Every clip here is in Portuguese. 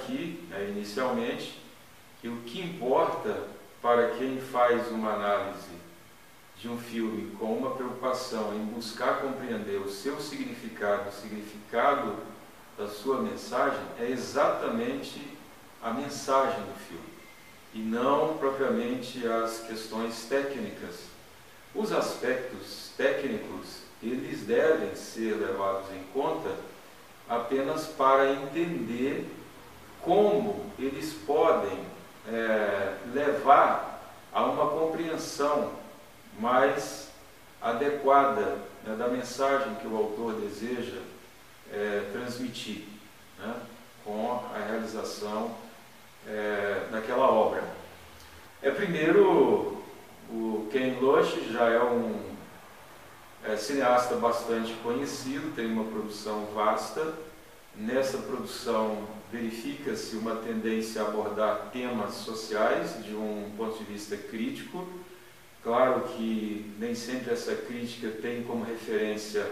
aqui, inicialmente, que o que importa para quem faz uma análise de um filme com uma preocupação em buscar compreender o seu significado, o significado da sua mensagem, é exatamente a mensagem do filme, e não propriamente as questões técnicas. Os aspectos técnicos, eles devem ser levados em conta apenas para entender como eles podem levar a uma compreensão mais adequada, né, da mensagem que o autor deseja transmitir, né, com a realização daquela obra. Primeiro, o Ken Loach já é um cineasta bastante conhecido, tem uma produção vasta. Nessa produção verifica-se uma tendência a abordar temas sociais de um ponto de vista crítico. Claro que nem sempre essa crítica tem como referência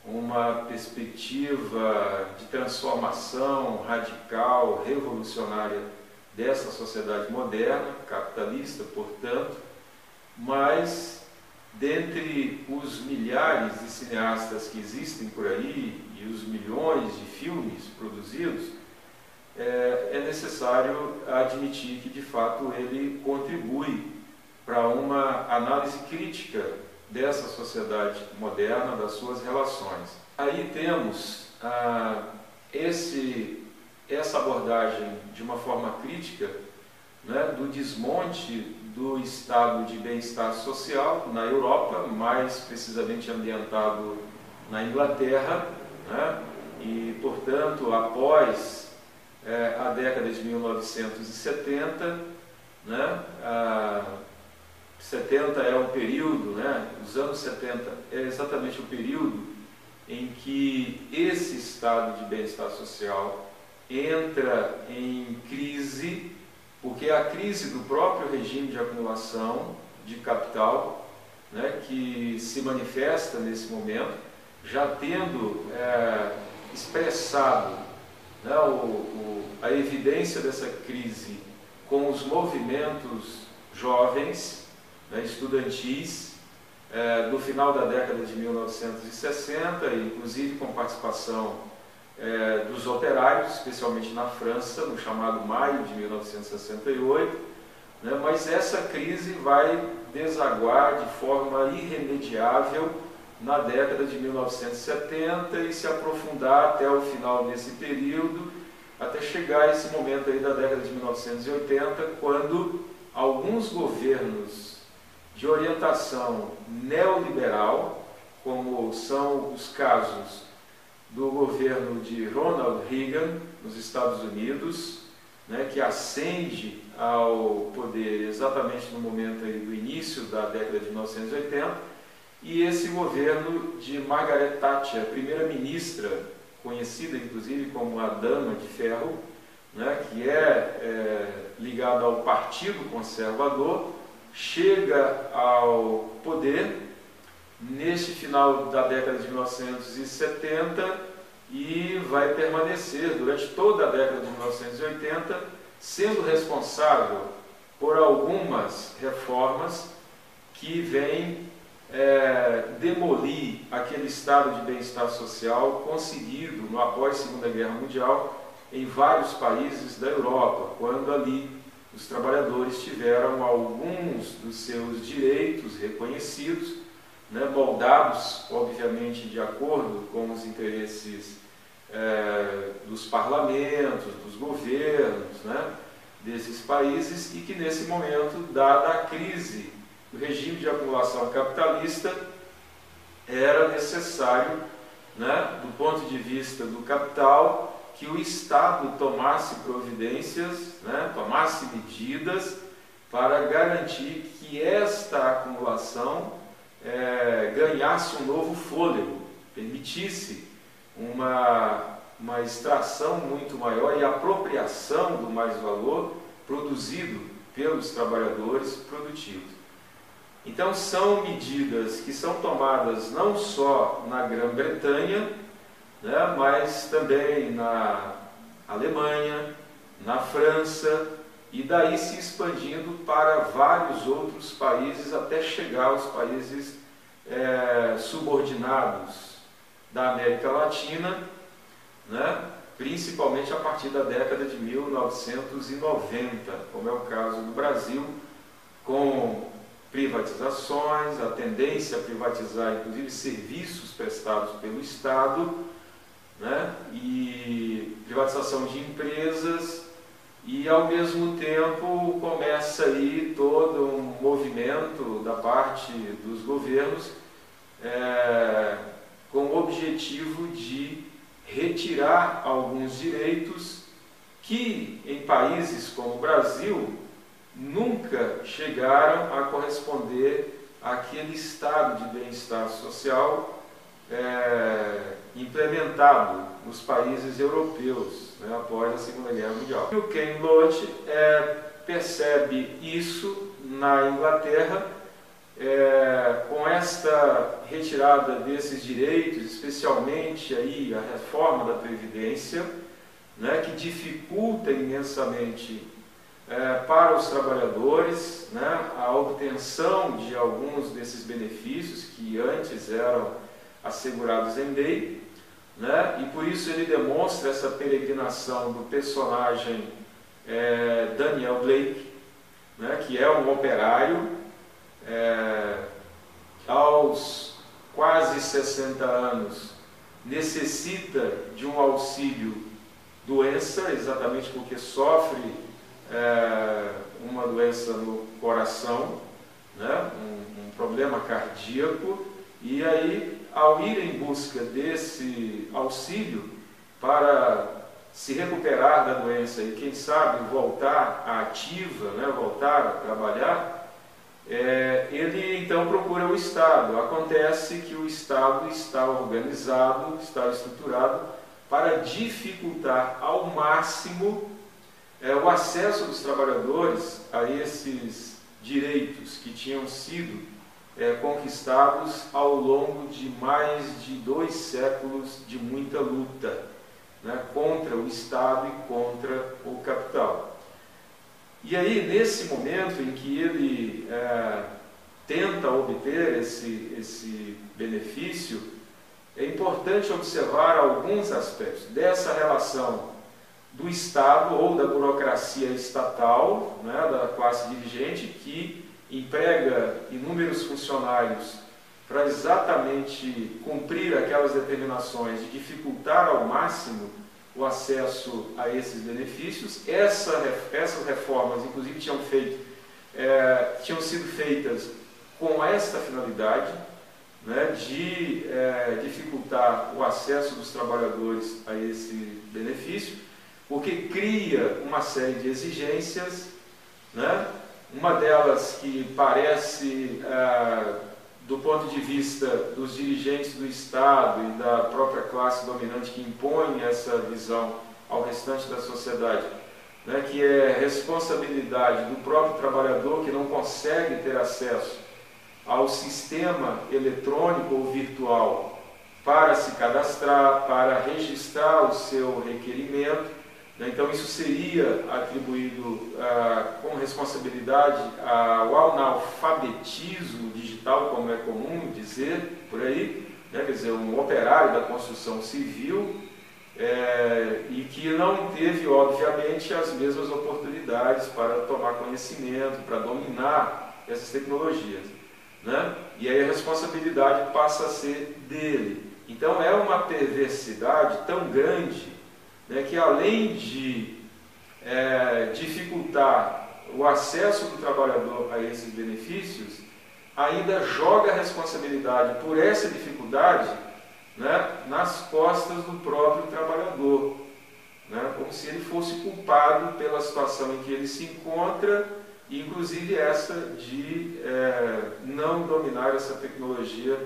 uma perspectiva de transformação radical, revolucionária dessa sociedade moderna, capitalista, portanto, mas dentre os milhares de cineastas que existem por aí e os milhões de filmes produzidos, é necessário admitir que, de fato, ele contribui para uma análise crítica dessa sociedade moderna, das suas relações. Aí temos essa abordagem de uma forma crítica, né, do desmonte do estado de bem-estar social na Europa, mais precisamente ambientado na Inglaterra, né, e, portanto, após a década de 1970, né, 70 é um período, né, os anos 70 é exatamente o período em que esse estado de bem-estar social entra em crise, porque a crise do próprio regime de acumulação de capital, né, que se manifesta nesse momento, já tendo expressado, né, a evidência dessa crise com os movimentos jovens, né, estudantis, do final da década de 1960, inclusive com participação dos operários, especialmente na França, no chamado Maio de 1968, né, mas essa crise vai desaguar de forma irremediável na década de 1970 e se aprofundar até o final desse período, até chegar a esse momento aí da década de 1980, quando alguns governos de orientação neoliberal, como são os casos do governo de Ronald Reagan nos Estados Unidos, né, que ascende ao poder exatamente no momento aí do início da década de 1980, e esse governo de Margaret Thatcher, primeira-ministra, conhecida inclusive como a Dama de Ferro, né, que é ligada ao Partido Conservador, chega ao poder neste final da década de 1970 e vai permanecer durante toda a década de 1980, sendo responsável por algumas reformas que vêm demolir aquele estado de bem-estar social conseguido no após Segunda Guerra Mundial em vários países da Europa, quando ali os trabalhadores tiveram alguns dos seus direitos reconhecidos, né, moldados, obviamente, de acordo com os interesses dos parlamentos, dos governos, né, desses países, e que nesse momento, dada a crise do regime de acumulação capitalista, era necessário, né, do ponto de vista do capital, que o Estado tomasse providências, né, tomasse medidas para garantir que esta acumulação ganhasse um novo fôlego, permitisse uma extração muito maior e apropriação do mais-valor produzido pelos trabalhadores produtivos. Então, são medidas que são tomadas não só na Grã-Bretanha, né, mas também na Alemanha, na França, e daí se expandindo para vários outros países até chegar aos países subordinados da América Latina, né? Principalmente a partir da década de 1990, como é o caso do Brasil, com privatizações, a tendência a privatizar inclusive serviços prestados pelo Estado, né? E privatização de empresas, e ao mesmo tempo começa aí todo um movimento da parte dos governos com o objetivo de retirar alguns direitos que em países como o Brasil nunca chegaram a corresponder àquele estado de bem-estar social implementado nos países europeus, né, após a Segunda Guerra Mundial. E o Ken Lodge percebe isso na Inglaterra, com esta retirada desses direitos, especialmente aí a reforma da Previdência, né, que dificulta imensamente para os trabalhadores, né, a obtenção de alguns desses benefícios que antes eram assegurados em lei, né, e por isso ele demonstra essa peregrinação do personagem Daniel Blake, né, que é um operário, aos quase 60 anos, necessita de um auxílio doença, exatamente porque sofre uma doença no coração, né, um problema cardíaco, e aí, ao ir em busca desse auxílio para se recuperar da doença e, quem sabe, voltar à ativa, né, voltar a trabalhar, ele então procura o Estado. Acontece que o Estado está organizado, está estruturado para dificultar ao máximo o acesso dos trabalhadores a esses direitos que tinham sido conquistados ao longo de mais de 2 séculos de muita luta, né, contra o Estado e contra o capital. E aí, nesse momento em que ele tenta obter esse benefício, é importante observar alguns aspectos dessa relação do Estado ou da burocracia estatal, né, da classe dirigente, que emprega inúmeros funcionários para exatamente cumprir aquelas determinações de dificultar ao máximo o acesso a esses benefícios. Essas reformas, inclusive, tinham sido feitas com esta finalidade, né, de dificultar o acesso dos trabalhadores a esse benefício, porque cria uma série de exigências, né, uma delas que parece, do ponto de vista dos dirigentes do Estado e da própria classe dominante que impõe essa visão ao restante da sociedade, né, que é responsabilidade do próprio trabalhador que não consegue ter acesso ao sistema eletrônico ou virtual para se cadastrar, para registrar o seu requerimento. Então isso seria atribuído como responsabilidade ao analfabetismo digital, como é comum dizer por aí, né? Quer dizer, um operário da construção civil e que não teve, obviamente, as mesmas oportunidades para tomar conhecimento, para dominar essas tecnologias, né? E aí a responsabilidade passa a ser dele. Então é uma perversidade tão grande, né, que além de dificultar o acesso do trabalhador a esses benefícios, ainda joga a responsabilidade por essa dificuldade, né, nas costas do próprio trabalhador, né, como se ele fosse culpado pela situação em que ele se encontra, inclusive essa de não dominar essa tecnologia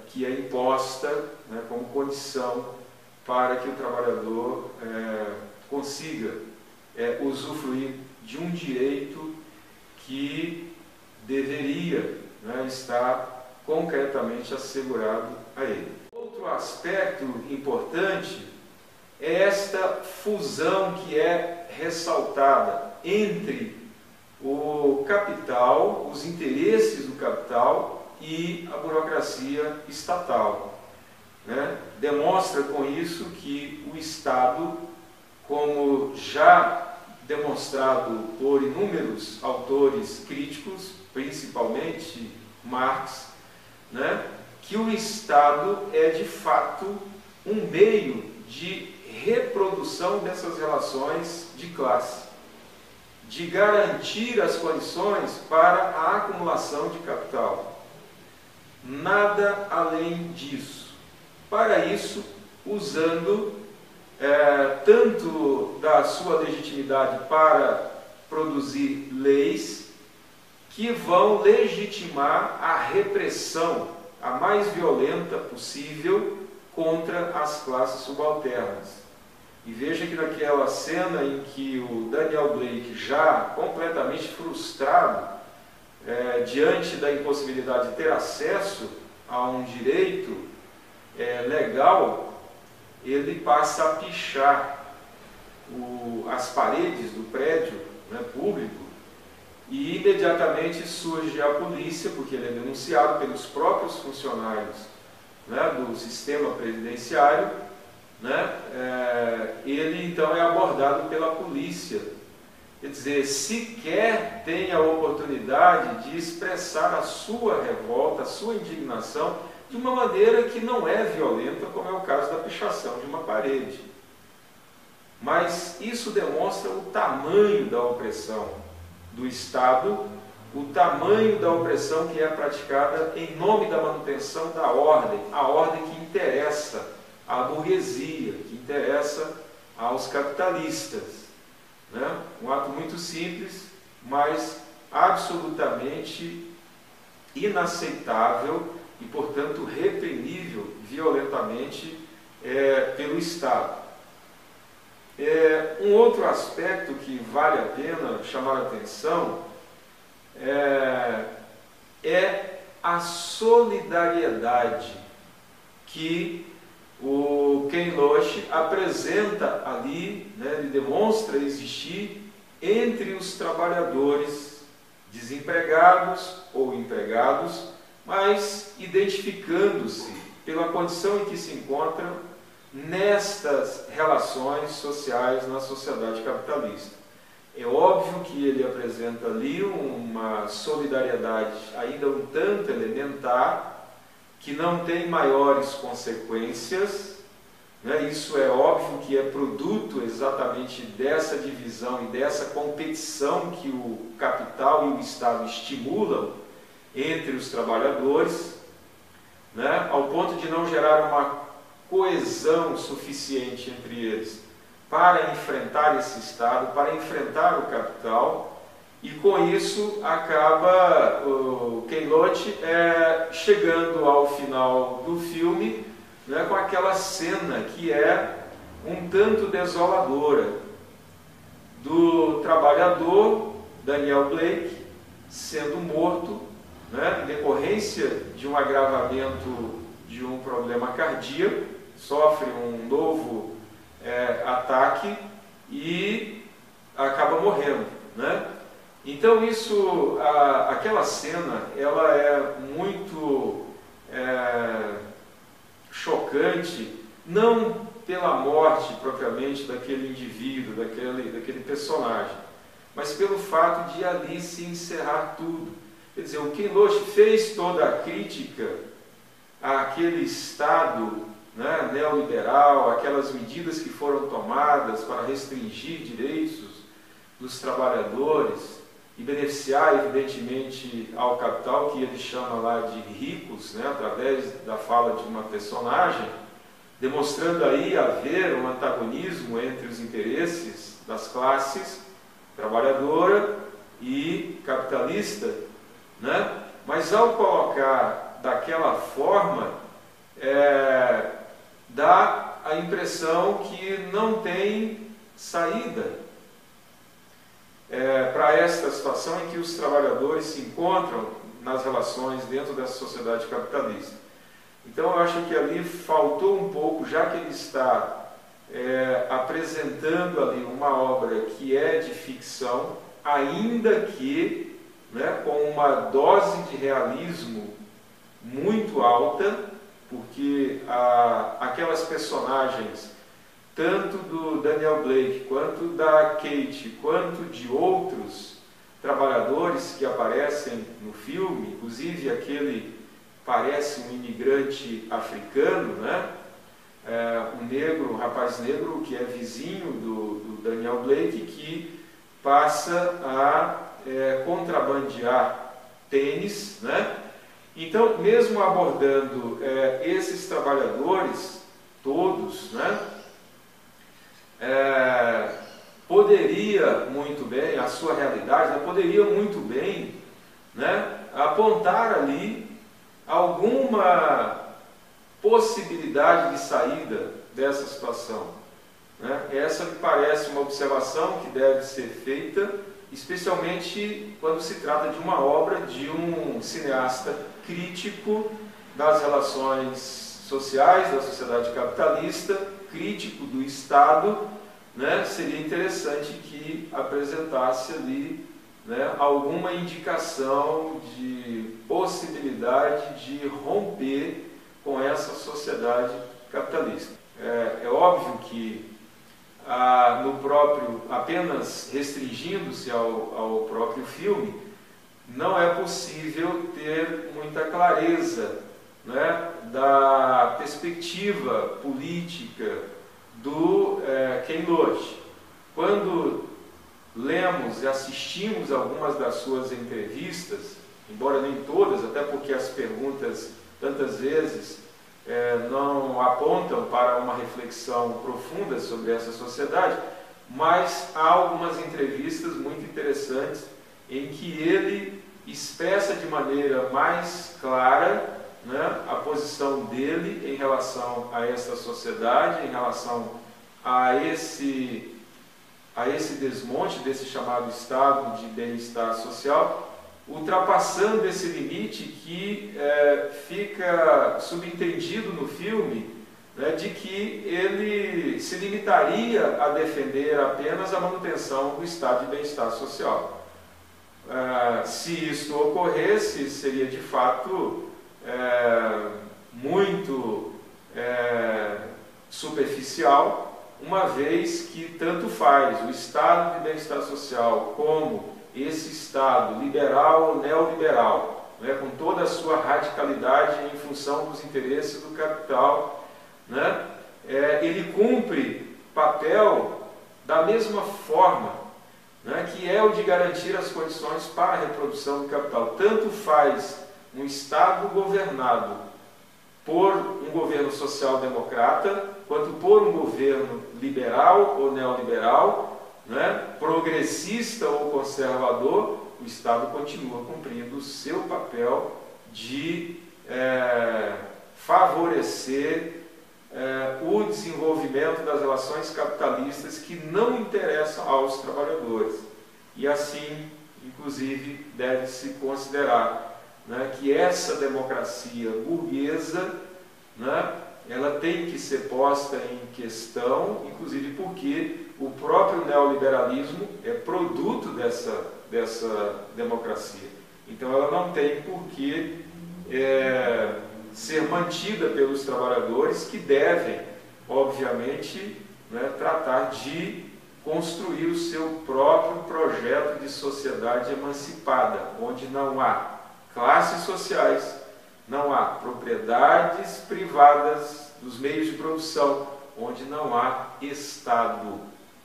que é imposta, né, como condição para que o trabalhador consiga usufruir de um direito que deveria, né, estar concretamente assegurado a ele. Outro aspecto importante é esta fusão que é ressaltada entre o capital, os interesses do capital e a burocracia estatal, né? Demonstra com isso que o Estado, como já demonstrado por inúmeros autores críticos, principalmente Marx, né, que o Estado é de fato um meio de reprodução dessas relações de classe, de garantir as condições para a acumulação de capital. Nada além disso. Para isso, usando tanto da sua legitimidade para produzir leis que vão legitimar a repressão, a mais violenta possível, contra as classes subalternas. E veja que naquela cena em que o Daniel Blake, já completamente frustrado, diante da impossibilidade de ter acesso a um direito legal, ele passa a pichar as paredes do prédio, né, público, e imediatamente surge a polícia, porque ele é denunciado pelos próprios funcionários, né, do sistema previdenciário, né? Ele então é abordado pela polícia, quer dizer, sequer tem a oportunidade de expressar a sua revolta, a sua indignação, de uma maneira que não é violenta, como é o caso da pichação de uma parede. Mas isso demonstra o tamanho da opressão do Estado, o tamanho da opressão que é praticada em nome da manutenção da ordem, a ordem que interessa à burguesia, que interessa aos capitalistas, né? Um ato muito simples, mas absolutamente inaceitável e, portanto, reprimível violentamente pelo Estado. Um outro aspecto que vale a pena chamar a atenção é a solidariedade que o Ken Loach apresenta ali, né, ele demonstra existir entre os trabalhadores desempregados ou empregados, mas identificando-se pela condição em que se encontram nestas relações sociais na sociedade capitalista. É óbvio que ele apresenta ali uma solidariedade ainda um tanto elementar, que não tem maiores consequências, né? Isso é óbvio que é produto exatamente dessa divisão e dessa competição que o capital e o Estado estimulam entre os trabalhadores, né? Ao ponto de não gerar uma coesão suficiente entre eles para enfrentar esse Estado, para enfrentar o capital, e com isso acaba o Ken Loach chegando ao final do filme, né, com aquela cena que é um tanto desoladora do trabalhador Daniel Blake sendo morto, né, em decorrência de um agravamento de um problema cardíaco, sofre um novo ataque e acaba morrendo, né? Então aquela cena, ela é muito chocante, não pela morte propriamente daquele indivíduo, daquele personagem, mas pelo fato de ali se encerrar tudo. Quer dizer, o Ken Loach fez toda a crítica àquele Estado, né, neoliberal, aquelas medidas que foram tomadas para restringir direitos dos trabalhadores e beneficiar, evidentemente, ao capital, que ele chama lá de ricos, né, através da fala de uma personagem, demonstrando aí haver um antagonismo entre os interesses das classes trabalhadora e capitalista, né? Mas ao colocar daquela forma, dá a impressão que não tem saída para esta situação em que os trabalhadores se encontram nas relações dentro dessa sociedade capitalista. Então eu acho que ali faltou um pouco, já que ele está apresentando ali uma obra que é de ficção, ainda que, né, com uma dose de realismo muito alta, porque aquelas personagens, tanto do Daniel Blake, quanto da Kate, quanto de outros trabalhadores que aparecem no filme, inclusive aquele parece um imigrante africano, né? Um negro, um rapaz negro que é vizinho do Daniel Blake, que passa a contrabandear tênis, né? Então, mesmo abordando esses trabalhadores todos, né? Poderia muito bem, a sua realidade, né, poderia muito bem, né, apontar ali alguma possibilidade de saída dessa situação, né? Essa me parece uma observação que deve ser feita, especialmente quando se trata de uma obra de um cineasta crítico das relações sociais, da sociedade capitalista, crítico do Estado, né? Seria interessante que apresentasse ali, né, alguma indicação de possibilidade de romper com essa sociedade capitalista. É óbvio que apenas restringindo-se ao próprio filme, não é possível ter muita clareza, né, da perspectiva política do Ken Loach. Quando lemos e assistimos algumas das suas entrevistas, embora nem todas, até porque as perguntas tantas vezes não apontam para uma reflexão profunda sobre essa sociedade, mas há algumas entrevistas muito interessantes em que ele expressa de maneira mais clara, né, a posição dele em relação a essa sociedade, em relação a esse desmonte desse chamado estado de bem-estar social, ultrapassando esse limite que fica subentendido no filme, né, de que ele se limitaria a defender apenas a manutenção do estado de bem-estar social. Se isso ocorresse, seria de fato muito superficial, uma vez que tanto faz o estado de bem-estar social como esse estado liberal ou neoliberal, né, com toda a sua radicalidade em função dos interesses do capital, né, ele cumpre papel da mesma forma, né, que é o de garantir as condições para a reprodução do capital. Tanto faz um Estado governado por um governo social-democrata, quanto por um governo liberal ou neoliberal, né, progressista ou conservador, o Estado continua cumprindo o seu papel de favorecer o desenvolvimento das relações capitalistas que não interessam aos trabalhadores. E assim, inclusive, deve-se considerar, né, que essa democracia burguesa, né, ela tem que ser posta em questão, inclusive porque o próprio neoliberalismo é produto dessa democracia. Então ela não tem por que ser mantida pelos trabalhadores, que devem, obviamente, né, tratar de construir o seu próprio projeto de sociedade emancipada, onde não há classes sociais, não há propriedades privadas dos meios de produção, onde não há Estado,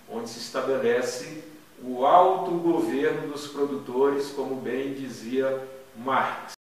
onde se estabelece o autogoverno dos produtores, como bem dizia Marx.